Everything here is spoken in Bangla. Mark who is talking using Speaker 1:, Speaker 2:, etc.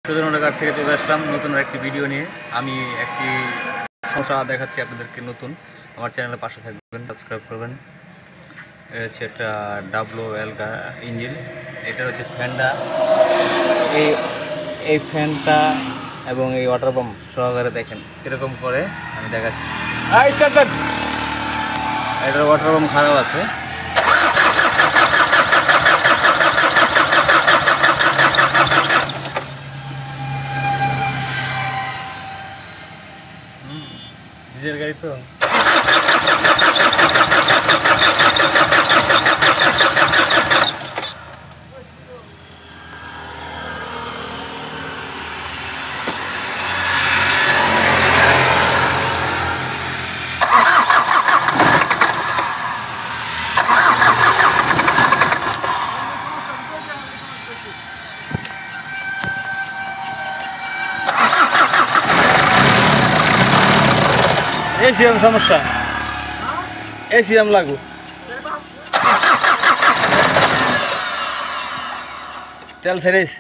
Speaker 1: সুরেন্দ্রনগর থেকে চলে আসলাম নতুন একটি ভিডিও নিয়ে। আমি একটি সমস্যা দেখাচ্ছি আপনাদেরকে নতুন। আমার চ্যানেলের পাশে থাকবেন, সাবস্ক্রাইব করবেন। হচ্ছে একটা WL ইঞ্জিন, এটা হচ্ছে ফ্যানটা, এই ফ্যানটা এবং এই ওয়াটার পাম্প সহকারে দেখেন কীরকম করে আমি দেখাচ্ছি। এটার ওয়াটার পাম্প খারাপ আছে। ডিজেল গাড়ি তো এসিএম সমস্যা, এসিএম লাগু তেল ফেরেস।